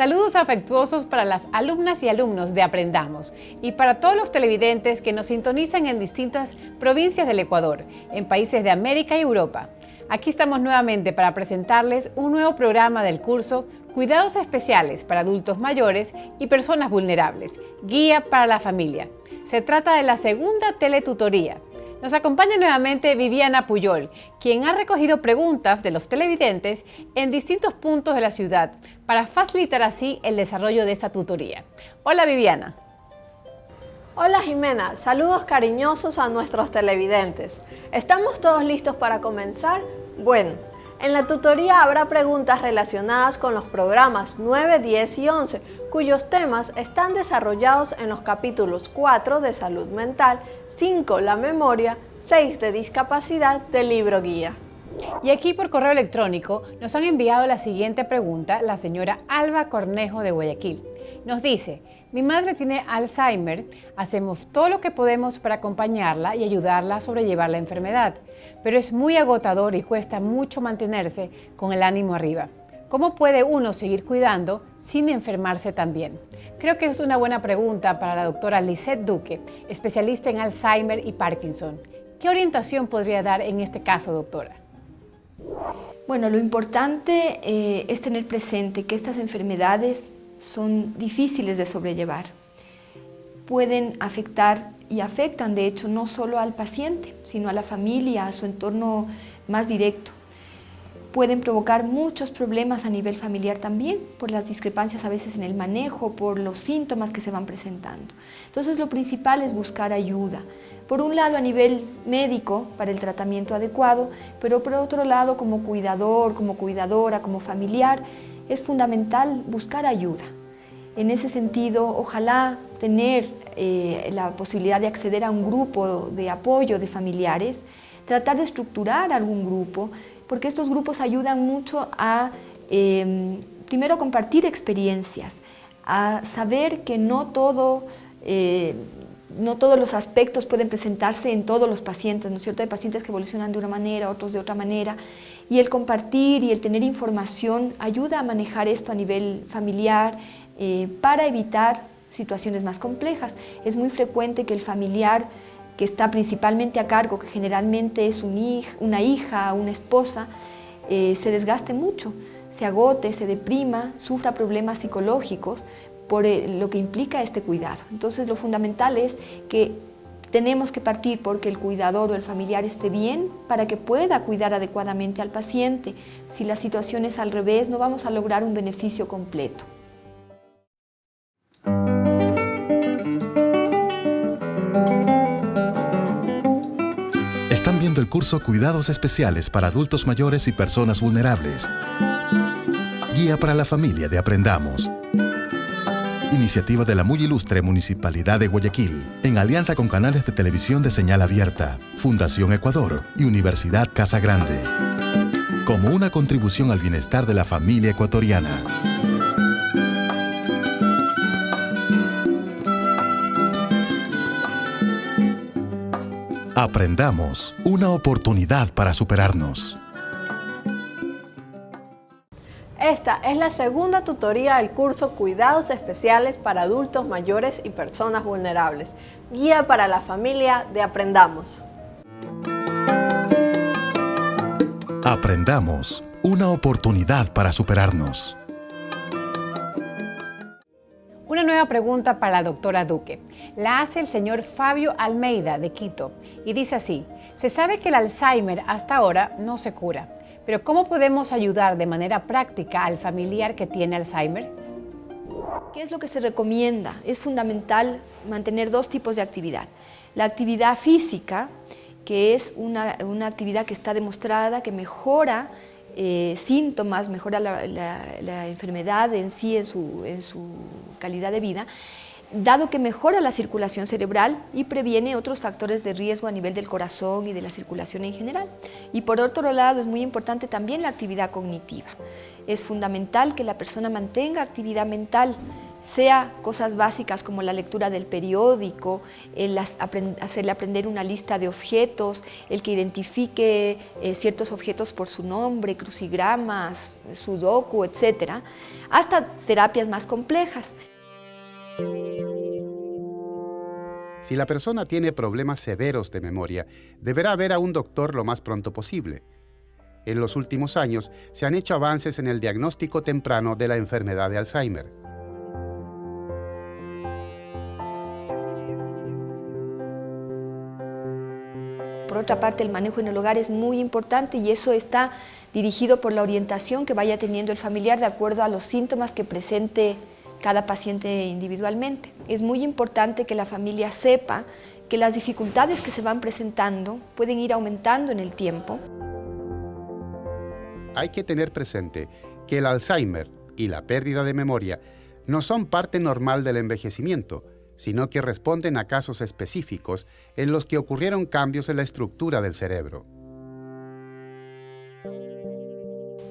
Saludos afectuosos para las alumnas y alumnos de Aprendamos y para todos los televidentes que nos sintonizan en distintas provincias del Ecuador, en países de América y Europa. Aquí estamos nuevamente para presentarles un nuevo programa del curso Cuidados Especiales para Adultos Mayores y Personas Vulnerables, Guía para la Familia. Se trata de la segunda teletutoría. Nos acompaña nuevamente Viviana Puyol, quien ha recogido preguntas de los televidentes en distintos puntos de la ciudad para facilitar así el desarrollo de esta tutoría. Hola Viviana. Hola Jimena, saludos cariñosos a nuestros televidentes. ¿Estamos todos listos para comenzar? Bueno, en la tutoría habrá preguntas relacionadas con los programas 9, 10 y 11, cuyos temas están desarrollados en los capítulos 4 de Salud Mental, 5 la memoria, 6 de discapacidad del libro guía. Y aquí por correo electrónico nos han enviado la siguiente pregunta la señora Alba Cornejo de Guayaquil. Nos dice: mi madre tiene Alzheimer, hacemos todo lo que podemos para acompañarla y ayudarla a sobrellevar la enfermedad, pero es muy agotador y cuesta mucho mantenerse con el ánimo arriba. ¿Cómo puede uno seguir cuidando sin enfermarse también? Creo que es una buena pregunta para la doctora Lisette Duque, especialista en Alzheimer y Parkinson. ¿Qué orientación podría dar en este caso, doctora? Bueno, lo importante es tener presente que estas enfermedades son difíciles de sobrellevar. Pueden afectar y afectan, de hecho, no solo al paciente, sino a la familia, a su entorno más directo. Pueden provocar muchos problemas a nivel familiar también, por las discrepancias a veces en el manejo, por los síntomas que se van presentando. Entonces lo principal es buscar ayuda. Por un lado a nivel médico, para el tratamiento adecuado, pero por otro lado como cuidador, como cuidadora, como familiar, es fundamental buscar ayuda. En ese sentido, ojalá tener la posibilidad de acceder a un grupo de apoyo de familiares, tratar de estructurar algún grupo, porque estos grupos ayudan mucho a, primero, compartir experiencias, a saber que no todos los aspectos pueden presentarse en todos los pacientes, ¿no es cierto? Hay pacientes que evolucionan de una manera, otros de otra manera, y el compartir y el tener información ayuda a manejar esto a nivel familiar para evitar situaciones más complejas. Es muy frecuente que el familiar que está principalmente a cargo, que generalmente es una hija, una esposa, se desgaste mucho, se agote, se deprima, sufra problemas psicológicos por lo que implica este cuidado. Entonces lo fundamental es que tenemos que partir porque el cuidador o el familiar esté bien para que pueda cuidar adecuadamente al paciente. Si la situación es al revés, no vamos a lograr un beneficio completo. Están viendo el curso Cuidados Especiales para Adultos Mayores y Personas Vulnerables. Guía para la Familia de Aprendamos. Iniciativa de la muy ilustre Municipalidad de Guayaquil, en alianza con canales de televisión de señal abierta, Fundación Ecuador y Universidad Casa Grande. Como una contribución al bienestar de la familia ecuatoriana. Aprendamos, una oportunidad para superarnos. Esta es la segunda tutoría del curso Cuidados Especiales para Adultos Mayores y Personas Vulnerables, Guía para la Familia de Aprendamos. Aprendamos, una oportunidad para superarnos. Una nueva pregunta para la doctora Duque. La hace el señor Fabio Almeida de Quito y dice así: se sabe que el Alzheimer hasta ahora no se cura, pero ¿cómo podemos ayudar de manera práctica al familiar que tiene Alzheimer? ¿Qué es lo que se recomienda? Es fundamental mantener dos tipos de actividad. La actividad física, que es una actividad que está demostrada que mejora síntomas, mejora la enfermedad en sí, en su calidad de vida, dado que mejora la circulación cerebral y previene otros factores de riesgo a nivel del corazón y de la circulación en general. Y por otro lado, es muy importante también la actividad cognitiva. Es fundamental que la persona mantenga actividad mental, sea cosas básicas como la lectura del periódico, hacerle aprender una lista de objetos, el que identifique ciertos objetos por su nombre, crucigramas, sudoku, etc., hasta terapias más complejas. Si la persona tiene problemas severos de memoria, deberá ver a un doctor lo más pronto posible. En los últimos años se han hecho avances en el diagnóstico temprano de la enfermedad de Alzheimer. Por otra parte, el manejo en el hogar es muy importante y eso está dirigido por la orientación que vaya teniendo el familiar de acuerdo a los síntomas que presente cada paciente individualmente. Es muy importante que la familia sepa que las dificultades que se van presentando pueden ir aumentando en el tiempo. Hay que tener presente que el Alzheimer y la pérdida de memoria no son parte normal del envejecimiento, sino que responden a casos específicos en los que ocurrieron cambios en la estructura del cerebro.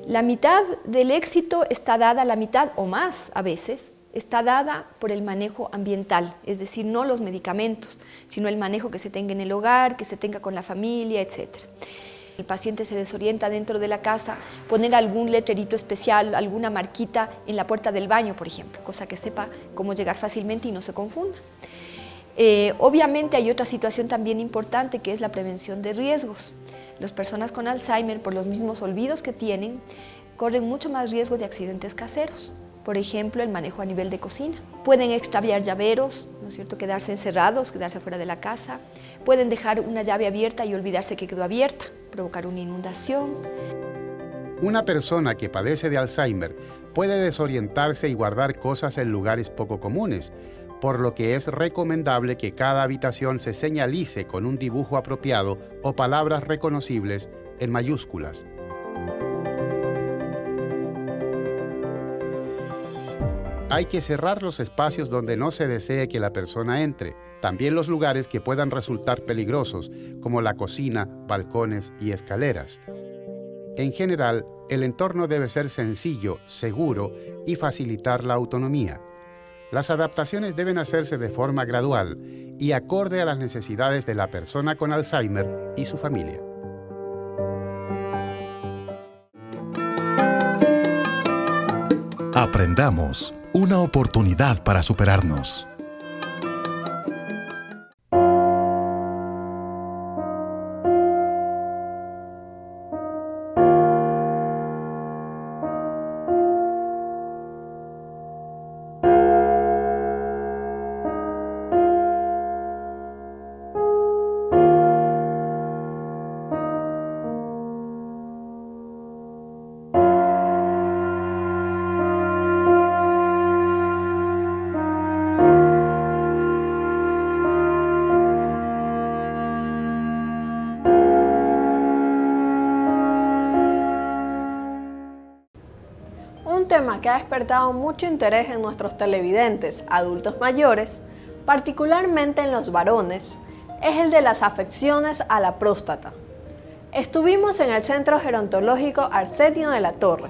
La mitad del éxito está dada, la mitad o más a veces, está dada por el manejo ambiental, es decir, no los medicamentos, sino el manejo que se tenga en el hogar, que se tenga con la familia, etc. El paciente se desorienta dentro de la casa, poner algún letrerito especial, alguna marquita en la puerta del baño, por ejemplo, cosa que sepa cómo llegar fácilmente y no se confunda. Obviamente hay otra situación también importante que es la prevención de riesgos. Las personas con Alzheimer, por los mismos olvidos que tienen, corren mucho más riesgo de accidentes caseros. Por ejemplo, el manejo a nivel de cocina. Pueden extraviar llaveros, ¿no es cierto?, quedarse encerrados, quedarse fuera de la casa. Pueden dejar una llave abierta y olvidarse que quedó abierta, provocar una inundación. Una persona que padece de Alzheimer puede desorientarse y guardar cosas en lugares poco comunes, por lo que es recomendable que cada habitación se señalice con un dibujo apropiado o palabras reconocibles en mayúsculas. Hay que cerrar los espacios donde no se desee que la persona entre, también los lugares que puedan resultar peligrosos, como la cocina, balcones y escaleras. En general, el entorno debe ser sencillo, seguro y facilitar la autonomía. Las adaptaciones deben hacerse de forma gradual y acorde a las necesidades de la persona con Alzheimer y su familia. Aprendamos, una oportunidad para superarnos. Un tema que ha despertado mucho interés en nuestros televidentes adultos mayores, particularmente en los varones, es el de las afecciones a la próstata. Estuvimos en el Centro Gerontológico Arsenio de la Torre,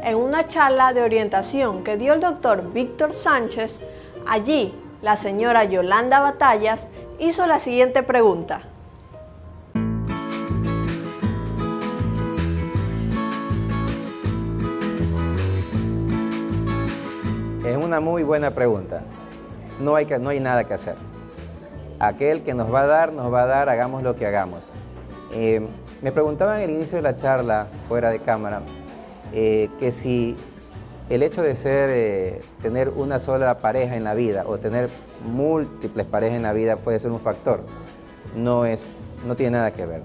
en una charla de orientación que dio el doctor Víctor Sánchez. Allí, la señora Yolanda Batallas hizo la siguiente pregunta. Es una muy buena pregunta. No hay nada que hacer. Aquel que nos va a dar, hagamos lo que hagamos. Me preguntaban al inicio de la charla, fuera de cámara, que si el hecho de tener una sola pareja en la vida o tener múltiples parejas en la vida puede ser un factor. No tiene nada que ver.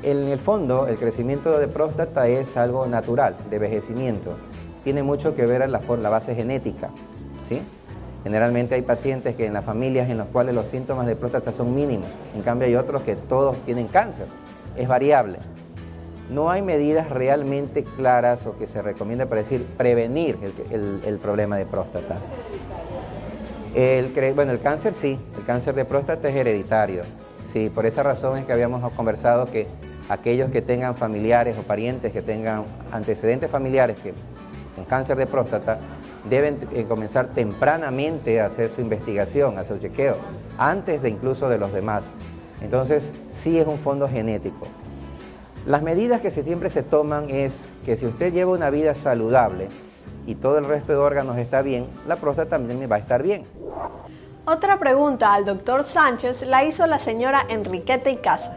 En el fondo, el crecimiento de próstata es algo natural, de envejecimiento. Tiene mucho que ver por la base genética, ¿sí? Generalmente hay pacientes que en las familias en las cuales los síntomas de próstata son mínimos, en cambio hay otros que todos tienen cáncer, es variable. No hay medidas realmente claras o que se recomienda para prevenir el problema de próstata. El cáncer sí, el cáncer de próstata es hereditario. Sí, por esa razón es que habíamos conversado que aquellos que tengan familiares o parientes que tengan antecedentes familiares con cáncer de próstata deben comenzar tempranamente a hacer su investigación, a su chequeo, antes de incluso de los demás. Entonces, sí es un fondo genético. Las medidas que siempre se toman es que si usted lleva una vida saludable y todo el resto de órganos está bien, la próstata también va a estar bien. Otra pregunta al doctor Sánchez la hizo la señora Enriqueta Icaza.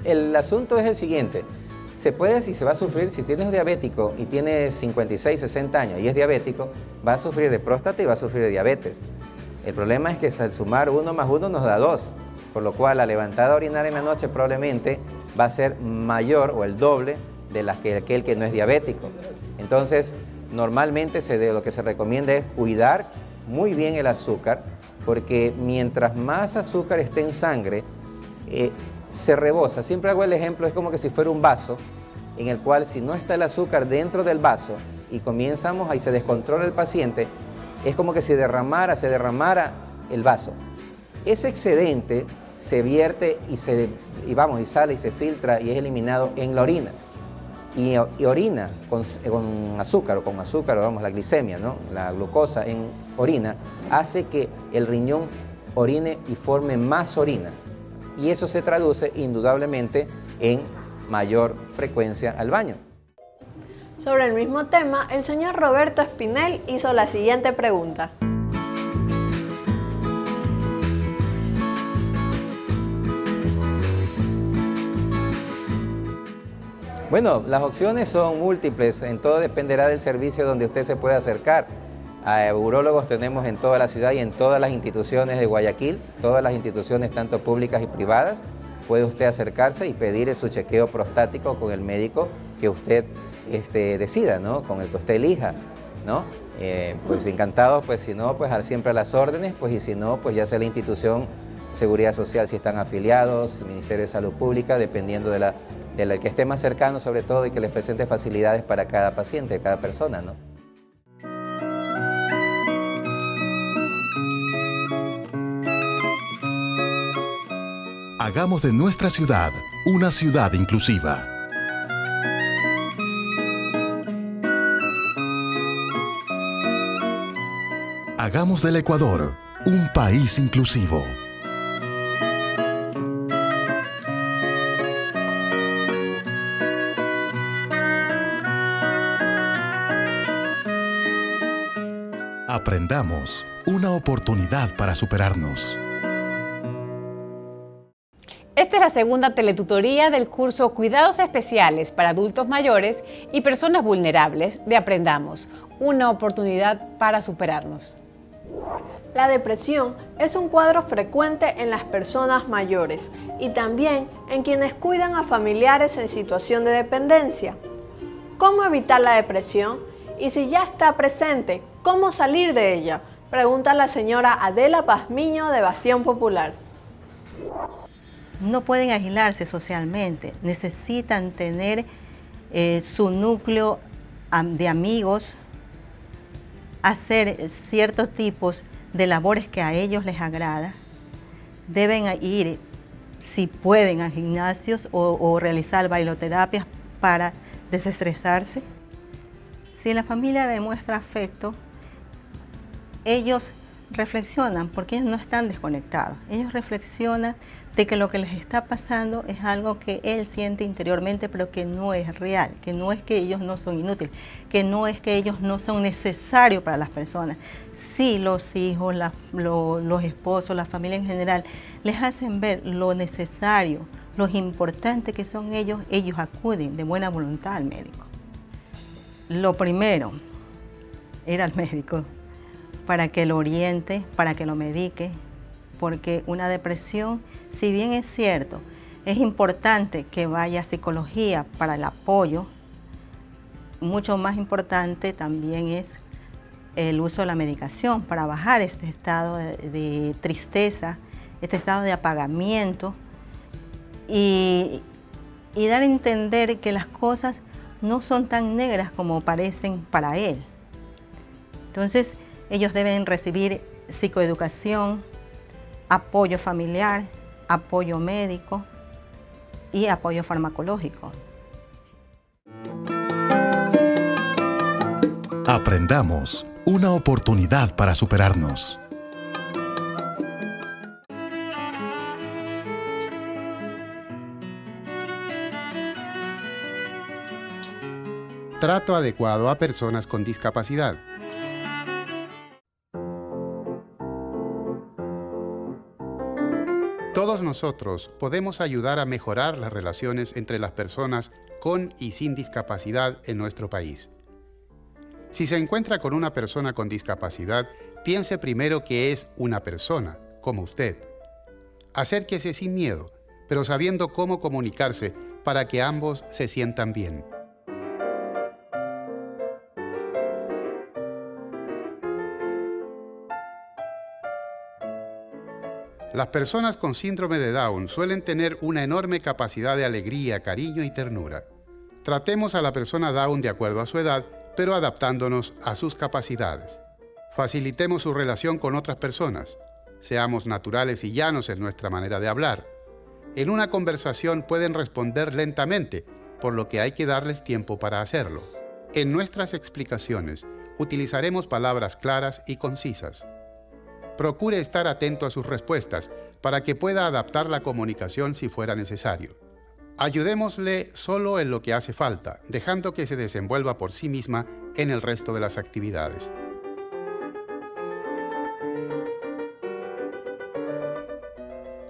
El asunto es el siguiente. Se puede, si se va a sufrir, si tienes diabético y tienes 56, 60 años y es diabético, va a sufrir de próstata y va a sufrir de diabetes. El problema es que al sumar 1 más 1 nos da 2, por lo cual la levantada a orinar en la noche probablemente va a ser mayor o el doble de la que aquel que no es diabético. Entonces, normalmente lo que se recomienda es cuidar muy bien el azúcar, porque mientras más azúcar esté en sangre, se rebosa. Siempre hago el ejemplo, es como que si fuera un vaso, en el cual si no está el azúcar dentro del vaso y comenzamos ahí se descontrola el paciente, es como que si se derramara el vaso. Ese excedente se vierte y sale y se filtra y es eliminado en la orina. Y orina con azúcar, la glicemia, ¿no? La glucosa en orina, hace que el riñón orine y forme más orina. Y eso se traduce indudablemente en mayor frecuencia al baño. Sobre el mismo tema, el señor Roberto Espinel hizo la siguiente pregunta. Bueno, las opciones son múltiples, en todo dependerá del servicio donde usted se pueda acercar. A urólogos tenemos en toda la ciudad y en todas las instituciones de Guayaquil, todas las instituciones tanto públicas y privadas. Puede usted acercarse y pedir su chequeo prostático con el médico que usted decida, ¿no? Con el que usted elija, ¿no? Pues encantados, pues si no, pues siempre a las órdenes, pues y si no, pues ya sea la institución Seguridad Social si están afiliados, el Ministerio de Salud Pública, dependiendo de la que esté más cercano sobre todo y que les presente facilidades para cada paciente, cada persona, ¿no? Hagamos de nuestra ciudad una ciudad inclusiva. Hagamos del Ecuador un país inclusivo. Aprendamos, una oportunidad para superarnos. Esta es la segunda teletutoría del curso Cuidados Especiales para Adultos Mayores y Personas Vulnerables de Aprendamos, una oportunidad para superarnos. La depresión es un cuadro frecuente en las personas mayores y también en quienes cuidan a familiares en situación de dependencia. ¿Cómo evitar la depresión? Y si ya está presente, ¿cómo salir de ella? Pregunta la señora Adela Pazmiño de Bastión Popular. No pueden aislarse socialmente, necesitan tener su núcleo de amigos, hacer ciertos tipos de labores que a ellos les agrada. Deben ir, si pueden, a gimnasios o realizar bailoterapias para desestresarse. Si la familia demuestra afecto, ellos reflexionan, porque ellos no están desconectados. Ellos reflexionan de que lo que les está pasando es algo que él siente interiormente, pero que no es real, que no es que ellos no son inútiles, que no es que ellos no son necesarios para las personas. Sí, los hijos, los esposos, la familia en general, les hacen ver lo necesario, lo importante que son ellos acuden de buena voluntad al médico. Lo primero, ir al médico para que lo oriente, para que lo medique, porque una depresión, si bien es cierto, es importante que vaya a psicología para el apoyo, mucho más importante también es el uso de la medicación para bajar este estado de tristeza, este estado de apagamiento y dar a entender que las cosas no son tan negras como parecen para él. Entonces, ellos deben recibir psicoeducación, apoyo familiar, apoyo médico y apoyo farmacológico. Aprendamos, una oportunidad para superarnos. Trato adecuado a personas con discapacidad. Todos nosotros podemos ayudar a mejorar las relaciones entre las personas con y sin discapacidad en nuestro país. Si se encuentra con una persona con discapacidad, piense primero que es una persona, como usted. Acérquese sin miedo, pero sabiendo cómo comunicarse para que ambos se sientan bien. Las personas con síndrome de Down suelen tener una enorme capacidad de alegría, cariño y ternura. Tratemos a la persona Down de acuerdo a su edad, pero adaptándonos a sus capacidades. Facilitemos su relación con otras personas. Seamos naturales y llanos en nuestra manera de hablar. En una conversación pueden responder lentamente, por lo que hay que darles tiempo para hacerlo. En nuestras explicaciones, utilizaremos palabras claras y concisas. Procure estar atento a sus respuestas para que pueda adaptar la comunicación si fuera necesario. Ayudémosle solo en lo que hace falta, dejando que se desenvuelva por sí misma en el resto de las actividades.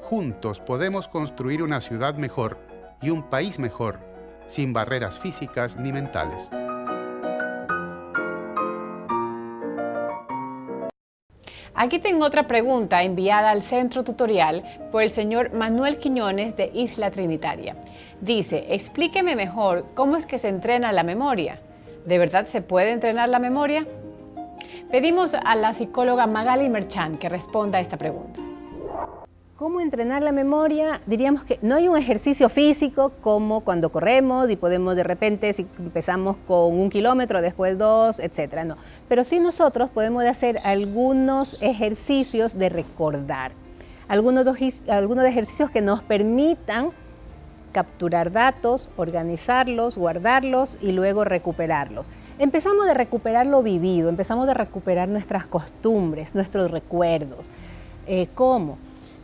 Juntos podemos construir una ciudad mejor y un país mejor, sin barreras físicas ni mentales. Aquí tengo otra pregunta enviada al centro tutorial por el señor Manuel Quiñones de Isla Trinitaria. Dice, explíqueme mejor cómo es que se entrena la memoria. ¿De verdad se puede entrenar la memoria? Pedimos a la psicóloga Magali Merchán que responda a esta pregunta. ¿Cómo entrenar la memoria? Diríamos que no hay un ejercicio físico como cuando corremos y podemos de repente, si empezamos con 1 kilómetro, después 2, etcétera, no. Pero sí nosotros podemos hacer algunos ejercicios de recordar, algunos ejercicios que nos permitan capturar datos, organizarlos, guardarlos y luego recuperarlos. Empezamos de recuperar lo vivido, empezamos de recuperar nuestras costumbres, nuestros recuerdos. ¿Cómo?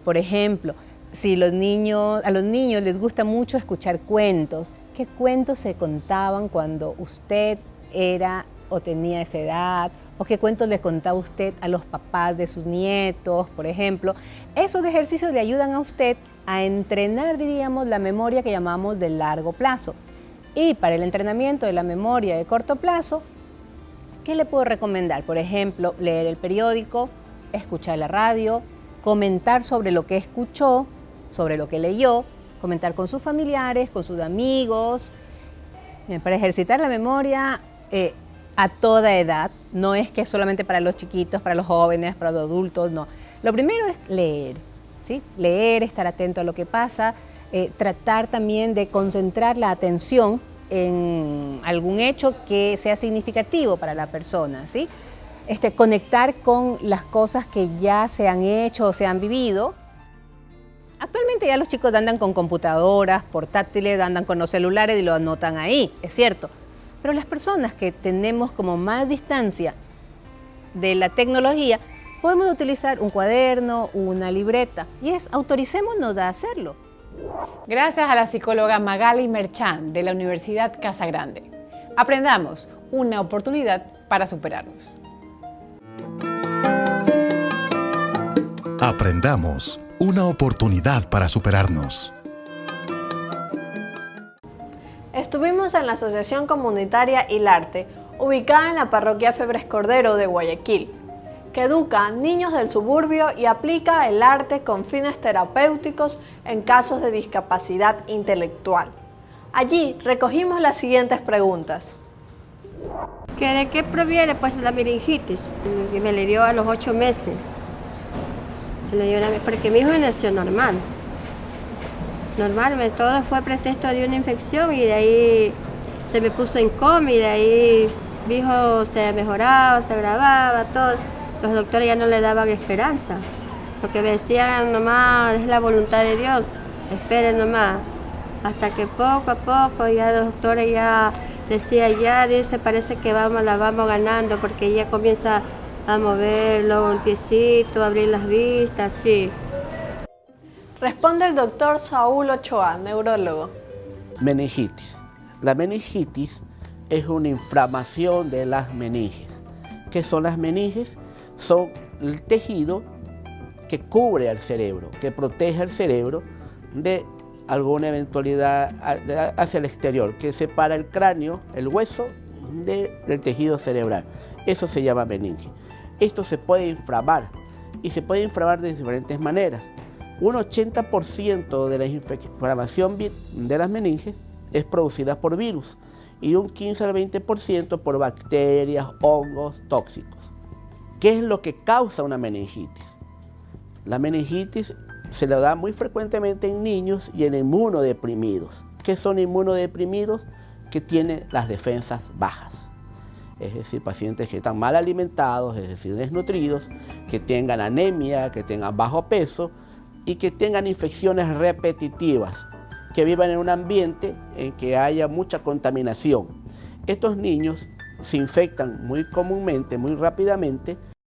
Por ejemplo, si a los niños les gusta mucho escuchar cuentos, ¿qué cuentos se contaban cuando usted era o tenía esa edad? ¿O qué cuentos le contaba usted a los papás de sus nietos, por ejemplo? Esos ejercicios le ayudan a usted a entrenar, diríamos, la memoria que llamamos de largo plazo. Y para el entrenamiento de la memoria de corto plazo, ¿qué le puedo recomendar? Por ejemplo, leer el periódico, escuchar la radio, comentar sobre lo que escuchó, sobre lo que leyó, comentar con sus familiares, con sus amigos, para ejercitar la memoria a toda edad. No es que es solamente para los chiquitos, para los jóvenes, para los adultos, no. Lo primero es leer, ¿sí? Leer, estar atento a lo que pasa, tratar también de concentrar la atención en algún hecho que sea significativo para la persona, ¿sí? Conectar con las cosas que ya se han hecho o se han vivido. Actualmente ya los chicos andan con computadoras, portátiles, andan con los celulares y lo anotan ahí, es cierto. Pero las personas que tenemos como más distancia de la tecnología, podemos utilizar un cuaderno, una libreta, y autoricémonos a hacerlo. Gracias a la psicóloga Magali Merchán de la Universidad Casa Grande. Aprendamos, una oportunidad para superarnos. Aprendamos, una oportunidad para superarnos. Estuvimos en la Asociación Comunitaria Hilarte, ubicada en la parroquia Febres Cordero de Guayaquil, que educa a niños del suburbio y aplica el arte con fines terapéuticos en casos de discapacidad intelectual. Allí recogimos las siguientes preguntas. ¿De qué proviene pues la meningitis? Que me le dio a los 8 meses. Porque mi hijo nació normal. Todo fue pretexto de una infección y de ahí se me puso en coma y de ahí mi hijo se mejoraba, se agravaba, todo. Los doctores ya no le daban esperanza. Porque me decían nomás, es la voluntad de Dios, esperen nomás. Hasta que poco a poco ya los doctores ya decían, ya dice, parece que la vamos ganando, porque ya comienza a moverlo, el piecito, a abrir las vistas, sí. Responde el doctor Saúl Ochoa, neurólogo. Meningitis. La meningitis es una inflamación de las meninges. ¿Qué son las meninges? Son el tejido que cubre al cerebro, que protege al cerebro de alguna eventualidad hacia el exterior, que separa el cráneo, el hueso, del tejido cerebral. Eso se llama meninge. Esto se puede inflamar y se puede inflamar de diferentes maneras. Un 80% de la inflamación de las meninges es producida por virus y un 15 al 20% por bacterias, hongos tóxicos. ¿Qué es lo que causa una meningitis? La meningitis se la da muy frecuentemente en niños y en inmunodeprimidos. ¿Qué son inmunodeprimidos? Que tienen las defensas bajas. Es decir, pacientes que están mal alimentados, es decir, desnutridos, que tengan anemia, que tengan bajo peso y que tengan infecciones repetitivas, que vivan en un ambiente en que haya mucha contaminación. Estos niños se infectan muy comúnmente, muy rápidamente,